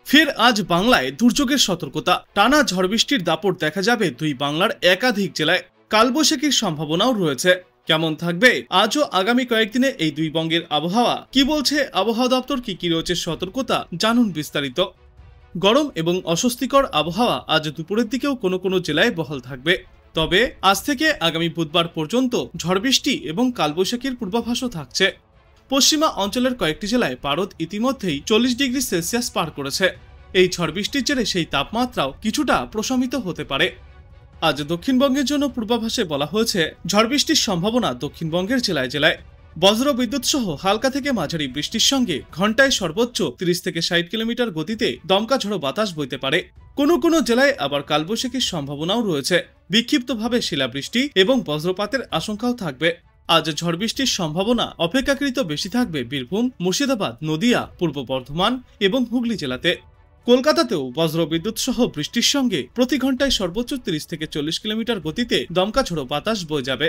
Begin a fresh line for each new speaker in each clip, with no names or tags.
ফের আজ বাংলায় দুর্যোগের সতর্কতা। টানা ঝড় বৃষ্টির দাপট দেখা যাবে দুই বাংলার একাধিক জেলায়। কালবৈশাখীর সম্ভাবনাও রয়েছে। কেমন থাকবে আজ ও আগামী কয়েকদিনে এই দুই বঙ্গের আবহাওয়া, কি বলছে আবহাওয়া দপ্তর, কি রয়েছে সতর্কতা, জানুন বিস্তারিত। গরম এবং অস্বস্তিকর আবহাওয়া আজ দুপুরের দিকেও কোনো কোনো জেলায় বহাল থাকবে। তবে আজ থেকে আগামী বুধবার পর্যন্ত ঝড় বৃষ্টি এবং কালবৈশাখীর পূর্বাভাসও থাকছে। পশ্চিমা অঞ্চলের কয়েকটি জেলায় পারদ ইতিমধ্যেই 40 ডিগ্রি সেলসিয়াস পার করেছে। এই ঝড় বৃষ্টির জেরে সেই তাপমাত্রাও কিছুটা প্রশমিত হতে পারে। আজ দক্ষিণবঙ্গের জন্য পূর্বাভাসে বলা হয়েছে, ঝড় বৃষ্টির সম্ভাবনা দক্ষিণবঙ্গের জেলায় জেলায়। বজ্র বিদ্যুৎ সহ হালকা থেকে মাঝারি বৃষ্টির সঙ্গে ঘন্টায় সর্বোচ্চ 30 থেকে 60 কিলোমিটার গতিতে দমকা ঝড়ো বাতাস বইতে পারে। কোনো কোনো জেলায় আবার কালবৈশাখীর সম্ভাবনাও রয়েছে। বিক্ষিপ্তভাবে শিলাবৃষ্টি এবং বজ্রপাতের আশঙ্কাও থাকবে। আজ ঝড় বৃষ্টির সম্ভাবনা অপেক্ষাকৃত বেশি থাকবে বীরভূম, মুর্শিদাবাদ, নদিয়া, পূর্ব বর্ধমান এবং হুগলি জেলাতে। কলকাতাতেও বজ্র বিদ্যুৎ সহ বৃষ্টির সঙ্গে প্রতি ঘন্টায় সর্বোচ্চ 30 থেকে 40 কিলোমিটার গতিতে দমকা ঝড়ো বাতাস বয়ে যাবে।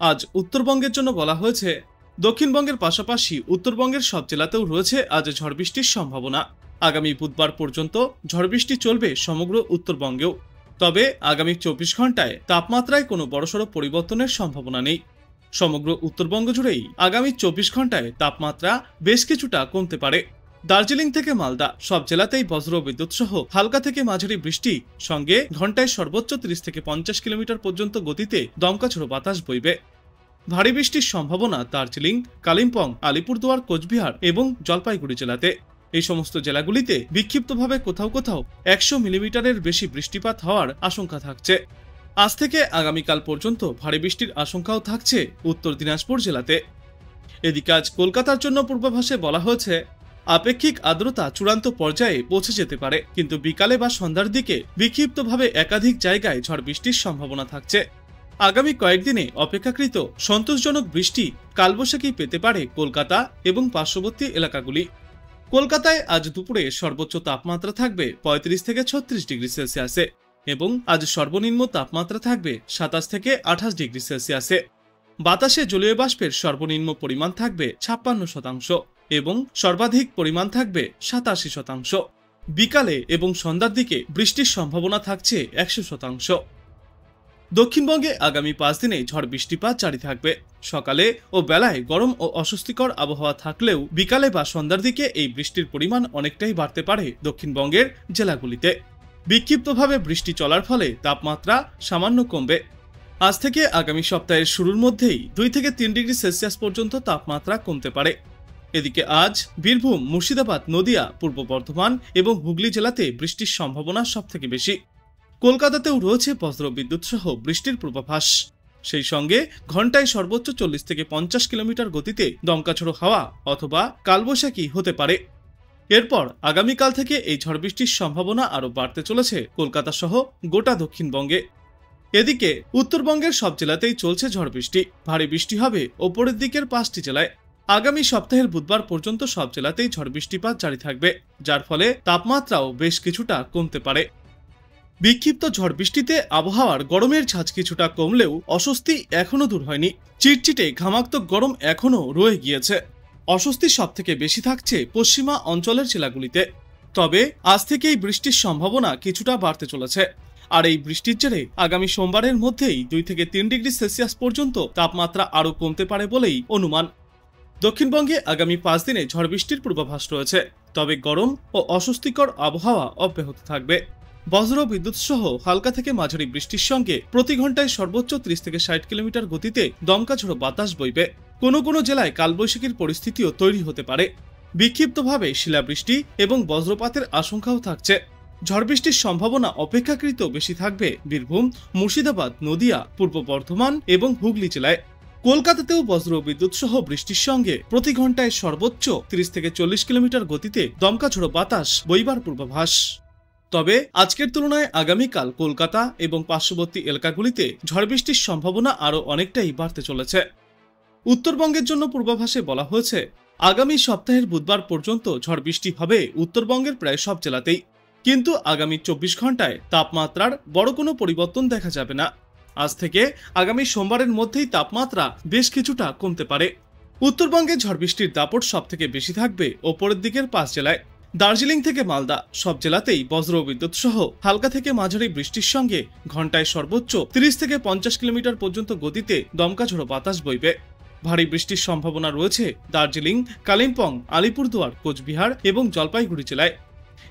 আজ উত্তরবঙ্গের জন্য বলা হয়েছে, দক্ষিণবঙ্গের পাশাপাশি উত্তরবঙ্গের সব জেলাতেও রয়েছে আজ ঝড় বৃষ্টির সম্ভাবনা। আগামী বুধবার পর্যন্ত ঝড় বৃষ্টি চলবে সমগ্র উত্তরবঙ্গেও। তবে আগামী 24 ঘন্টায় তাপমাত্রায় কোনো বড়সড় পরিবর্তনের সম্ভাবনা নেই। সমগ্র উত্তরবঙ্গ জুড়েই আগামী 24 ঘন্টায় তাপমাত্রা বেশ কিছুটা কমতে পারে। দার্জিলিং থেকে মালদা সব জেলাতেই বজ্র বিদ্যুৎ সহ হালকা থেকে মাঝারি বৃষ্টি সঙ্গে ঘন্টায় সর্বোচ্চ 30 থেকে 50 কিলোমিটার পর্যন্ত গতিতে দমকা ঝড়ো বাতাস বইবে। ভারী বৃষ্টির সম্ভাবনা দার্জিলিং, কালিম্পং, আলিপুরদুয়ার, কোচবিহার এবং জলপাইগুড়ি জেলাতে। এই সমস্ত জেলাগুলিতে বিক্ষিপ্তভাবে কোথাও কোথাও 100 মিলিমিটারের বেশি বৃষ্টিপাত হওয়ার আশঙ্কা থাকছে। আজ থেকে আগামীকাল পর্যন্ত ভারী বৃষ্টির আশঙ্কাও থাকছে উত্তর দিনাজপুর জেলাতে। এদিকে আজ কলকাতার জন্য পূর্বাভাসে বলা হয়েছে, আপেক্ষিক আর্দ্রতা চূড়ান্ত পর্যায়ে পৌঁছে যেতে পারে, কিন্তু বিকালে বা সন্ধ্যার দিকে বিক্ষিপ্তভাবে একাধিক জায়গায় ঝড় বৃষ্টির সম্ভাবনা থাকছে। আগামী কয়েকদিনে অপেক্ষাকৃত সন্তোষজনক বৃষ্টি কালবৈশাখী পেতে পারে কলকাতা এবং পার্শ্ববর্তী এলাকাগুলি। কলকাতায় আজ দুপুরে সর্বোচ্চ তাপমাত্রা থাকবে 35 থেকে 36 ডিগ্রি সেলসিয়াসে এবং আজ সর্বনিম্ন তাপমাত্রা থাকবে 27 থেকে 28 ডিগ্রি সেলসিয়াসে। বাতাসে জলীয় বাষ্পের সর্বনিম্ন পরিমাণ থাকবে 56% এবং সর্বাধিক পরিমাণ থাকবে 87%। বিকালে এবং সন্ধ্যার দিকে বৃষ্টির সম্ভাবনা থাকছে 100%। দক্ষিণবঙ্গে আগামী 5 দিনে ঝড় বৃষ্টিপাত জারি থাকবে। সকালে ও বেলায় গরম ও অস্বস্তিকর আবহাওয়া থাকলেও বিকালে বা সন্ধ্যার দিকে এই বৃষ্টির পরিমাণ অনেকটাই বাড়তে পারে দক্ষিণবঙ্গের জেলাগুলিতে। বিক্ষিপ্তভাবে বৃষ্টি চলার ফলে তাপমাত্রা সামান্য কমবে। আজ থেকে আগামী সপ্তাহের শুরুর মধ্যেই 2 থেকে 3 ডিগ্রি সেলসিয়াস পর্যন্ত তাপমাত্রা কমতে পারে। এদিকে আজ বীরভূম, মুর্শিদাবাদ, নদিয়া, পূর্ব বর্ধমান এবং হুগলি জেলাতে বৃষ্টির সম্ভাবনা সবথেকে বেশি। কলকাতাতেও রয়েছে বজ্র বিদ্যুৎ সহ বৃষ্টির পূর্বাভাস। সেই সঙ্গে ঘন্টায় সর্বোচ্চ 40 থেকে 50 কিলোমিটার গতিতে দমকাঝড়ো হাওয়া অথবা কালবৈশাখী হতে পারে। এরপর আগামীকাল থেকে এই ঝড় বৃষ্টির সম্ভাবনা আরও বাড়তে চলেছে কলকাতা সহ গোটা দক্ষিণবঙ্গে। এদিকে উত্তরবঙ্গের সব জেলাতেই চলছে ঝড় বৃষ্টি। ভারী বৃষ্টি হবে ওপরের দিকের 5টি জেলায়। আগামী সপ্তাহের বুধবার পর্যন্ত সব জেলাতেই ঝড় বৃষ্টিপাত জারি থাকবে, যার ফলে তাপমাত্রাও বেশ কিছুটা কমতে পারে। বিক্ষিপ্ত ঝড় বৃষ্টিতে আবহাওয়ার গরমের ঝাঁজ কিছুটা কমলেও অস্বস্তি এখনো দূর হয়নি। চিটচিটে ঘামাক্ত গরম এখনো রয়ে গিয়েছে। অস্বস্তি সবথেকে বেশি থাকছে পশ্চিমা অঞ্চলের জেলাগুলিতে। তবে আজ থেকেই বৃষ্টির সম্ভাবনা কিছুটা বাড়তে চলেছে। আর এই বৃষ্টির জেরে আগামী সোমবারের মধ্যেই 2 থেকে 3 ডিগ্রি সেলসিয়াস পর্যন্ত তাপমাত্রা আরও কমতে পারে বলেই অনুমান। দক্ষিণবঙ্গে আগামী 5 দিনে ঝড় বৃষ্টির পূর্বাভাস রয়েছে। তবে গরম ও অস্বস্তিকর আবহাওয়া অব্যাহত থাকবে। বজ্র বিদ্যুৎ সহ হালকা থেকে মাঝারি বৃষ্টির সঙ্গে প্রতি ঘন্টায় সর্বোচ্চ 30 থেকে 60 কিলোমিটার গতিতে দমকা ঝড়ো বাতাস বইবে। কোনো কোনো জেলায় কালবৈশাখীর পরিস্থিতিও তৈরি হতে পারে। বিক্ষিপ্তভাবে শিলাবৃষ্টি এবং বজ্রপাতের আশঙ্কাও থাকছে। ঝড় বৃষ্টির সম্ভাবনা অপেক্ষাকৃত বেশি থাকবে বীরভূম, মুর্শিদাবাদ, নদিয়া, পূর্ব বর্ধমান এবং হুগলি জেলায়। কলকাতাতেও বজ্র বিদ্যুৎ সহ বৃষ্টির সঙ্গে প্রতি ঘন্টায় সর্বোচ্চ 30 থেকে 40 কিলোমিটার গতিতে দমকা ঝড়ো বাতাস বইবার পূর্বাভাস। তবে আজকের তুলনায় আগামীকাল কলকাতা এবং পার্শ্ববর্তী এলাকাগুলিতে ঝড় বৃষ্টির সম্ভাবনা আরও অনেকটাই বাড়তে চলেছে। উত্তরবঙ্গের জন্য পূর্বাভাসে বলা হয়েছে, আগামী সপ্তাহের বুধবার পর্যন্ত ঝড় বৃষ্টি হবে উত্তরবঙ্গের প্রায় সব জেলাতেই, কিন্তু আগামী 24 ঘন্টায় তাপমাত্রার বড় কোনো পরিবর্তন দেখা যাবে না। আজ থেকে আগামী সোমবারের মধ্যেই তাপমাত্রা বেশ কিছুটা কমতে পারে। উত্তরবঙ্গে ঝড় বৃষ্টির দাপট সবথেকে বেশি থাকবে ওপরের দিকের 5 জেলায়। দার্জিলিং থেকে মালদা সব জেলাতেই বজ্র বিদ্যুৎ সহ হালকা থেকে মাঝারি বৃষ্টির সঙ্গে ঘন্টায় সর্বোচ্চ 30 থেকে 50 কিলোমিটার পর্যন্ত গতিতে দমকা ঝোড়ো বাতাস বইবে। ভারী বৃষ্টির সম্ভাবনা রয়েছে দার্জিলিং, কালিম্পং, আলিপুরদুয়ার, কোচবিহার এবং জলপাইগুড়ি জেলায়।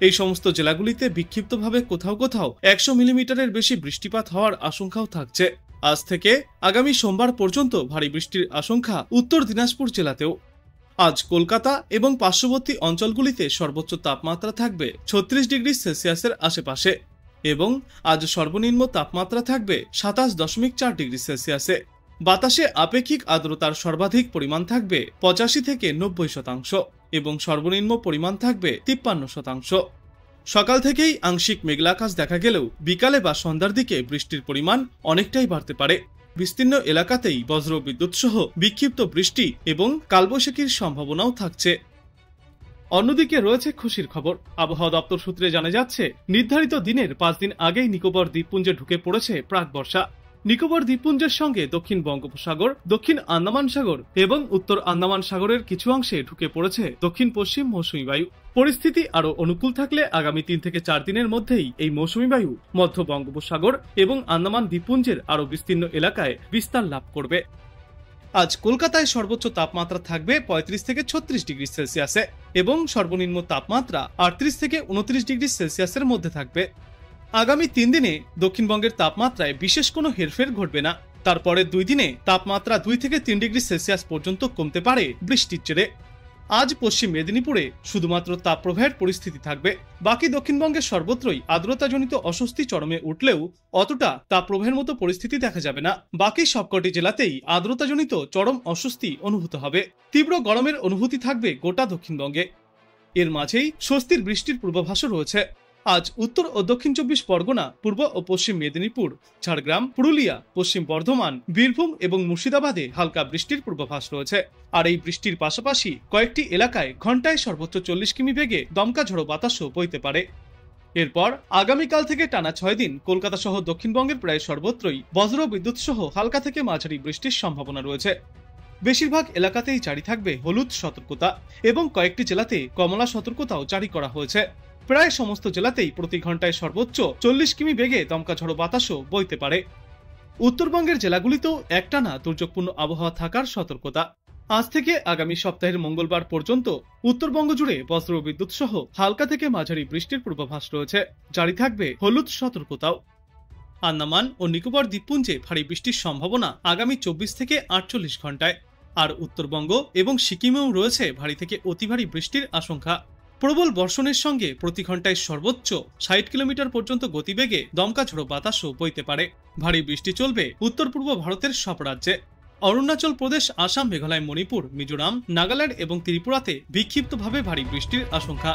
এই সমস্ত জেলাগুলিতে বিক্ষিপ্তভাবে কোথাও কোথাও 100 মিলিমিটারের বেশি বৃষ্টিপাত হওয়ার আশঙ্কাও থাকছে। আজ থেকে আগামী সোমবার পর্যন্ত ভারী বৃষ্টির আশঙ্কা উত্তর দিনাজপুর জেলাতেও। আজ কলকাতা এবং পার্শ্ববর্তী অঞ্চলগুলিতে সর্বোচ্চ তাপমাত্রা থাকবে 36 ডিগ্রি সেলসিয়াসের আশেপাশে এবং আজ সর্বনিম্ন তাপমাত্রা থাকবে 27.4 ডিগ্রি সেলসিয়াসে। বাতাসে আপেক্ষিক আর্দ্রতার সর্বাধিক পরিমাণ থাকবে 85 থেকে 90% এবং সর্বনিম্ন পরিমাণ থাকবে 53%। সকাল থেকেই আংশিক মেঘলা আকাশ দেখা গেলেও বিকালে বা সন্ধ্যার দিকে বৃষ্টির পরিমাণ অনেকটাই বাড়তে পারে। বিস্তীর্ণ এলাকাতেই বজ্র বিদ্যুৎ সহ বিক্ষিপ্ত বৃষ্টি এবং কালবৈশাখীর সম্ভাবনাও থাকছে। অন্যদিকে রয়েছে খুশির খবর। আবহাওয়া দপ্তর সূত্রে জানা যাচ্ছে, নির্ধারিত দিনের 5 দিন আগেই নিকোবর দ্বীপপুঞ্জে ঢুকে পড়েছে প্রাক বর্ষা। নিকোবর দ্বীপপুঞ্জের সঙ্গে দক্ষিণ বঙ্গোপসাগর, দক্ষিণ আন্দামান সাগর এবং উত্তর আন্দামান সাগরের কিছু অংশে ঢুকে পড়েছে দক্ষিণ পশ্চিম মৌসুমী বায়ু। পরিস্থিতি আরও অনুকূল থাকলে আগামী 3 থেকে 4 দিনের মধ্যেই এই মৌসুমী বায়ু মধ্য বঙ্গোপসাগর এবং আন্দামান দ্বীপপুঞ্জের আরও বিস্তীর্ণ এলাকায় বিস্তার লাভ করবে। আজ কলকাতায় সর্বোচ্চ তাপমাত্রা থাকবে 35 থেকে 36 ডিগ্রি সেলসিয়াসে এবং সর্বনিম্ন তাপমাত্রা 38 থেকে 29 ডিগ্রি সেলসিয়াসের মধ্যে থাকবে। আগামী 3 দিনে দক্ষিণবঙ্গের তাপমাত্রায় বিশেষ কোনো হেরফের ঘটবে না। তারপরের 2 দিনে তাপমাত্রা 2 থেকে 3 ডিগ্রি সেলসিয়াস পর্যন্ত কমতে পারে বৃষ্টির জেরে। আজ পশ্চিম মেদিনীপুরে শুধুমাত্র তাপপ্রবাহের পরিস্থিতি থাকবে। বাকি দক্ষিণবঙ্গের সর্বত্রই আর্দ্রতাজনিত অস্বস্তি চরমে উঠলেও অতটা তাপপ্রবাহের মতো পরিস্থিতি দেখা যাবে না। বাকি সবকটি জেলাতেই আর্দ্রতাজনিত চরম অস্বস্তি অনুভূত হবে। তীব্র গরমের অনুভূতি থাকবে গোটা দক্ষিণবঙ্গে। এর মাঝেই স্বস্তির বৃষ্টির পূর্বাভাসও রয়েছে। আজ উত্তর ও দক্ষিণ 24 পরগনা, পূর্ব ও পশ্চিম মেদিনীপুর, ঝাড়গ্রাম, পুরুলিয়া, পশ্চিম বর্ধমান, বীরভূম এবং মুর্শিদাবাদে হালকা বৃষ্টির পূর্বাভাস রয়েছে। আর এই বৃষ্টির পাশাপাশি কয়েকটি এলাকায় ঘন্টায় সর্বোচ্চ 40 কিমি বেগে দমকা ঝোড়ো বাতাসও বইতে পারে। এরপর আগামীকাল থেকে টানা 6 দিন কলকাতা সহ দক্ষিণবঙ্গের প্রায় সর্বত্রই বজ্র বিদ্যুৎ সহ হালকা থেকে মাঝারি বৃষ্টির সম্ভাবনা রয়েছে। বেশিরভাগ এলাকাতেই জারি থাকবে হলুদ সতর্কতা এবং কয়েকটি জেলাতে কমলা সতর্কতাও জারি করা হয়েছে। প্রায় সমস্ত জেলাতেই প্রতি ঘন্টায় সর্বোচ্চ 40 কিমি বেগে দমকা ঝোড়ো বাতাসও বইতে পারে। উত্তরবঙ্গের জেলাগুলিতেও একটানা দুর্যোগপূর্ণ আবহাওয়া থাকার সতর্কতা। আজ থেকে আগামী সপ্তাহের মঙ্গলবার পর্যন্ত উত্তরবঙ্গ জুড়ে বজ্র বিদ্যুৎ সহ হালকা থেকে মাঝারি বৃষ্টির পূর্বাভাস রয়েছে। জারি থাকবে হলুদ সতর্কতাও। আন্দামান ও নিকোবর দ্বীপপুঞ্জে ভারী বৃষ্টির সম্ভাবনা আগামী 24 থেকে 48 ঘন্টায়। আর উত্তরবঙ্গ এবং সিকিমেও রয়েছে ভারী থেকে অতি ভারী বৃষ্টির আশঙ্কা। প্রবল বর্ষণের সঙ্গে প্রতি ঘন্টায় সর্বোচ্চ 60 কিলোমিটার পর্যন্ত গতিবেগে দমকা ঝোড়ো বাতাসও বইতে পারে। ভারী বৃষ্টি চলবে উত্তর পূর্ব ভারতের সব রাজ্যে। অরুণাচল প্রদেশ, আসাম, মেঘালয়, মণিপুর, মিজোরাম, নাগাল্যান্ড এবং ত্রিপুরাতে বিক্ষিপ্তভাবে ভারী বৃষ্টির আশঙ্কা।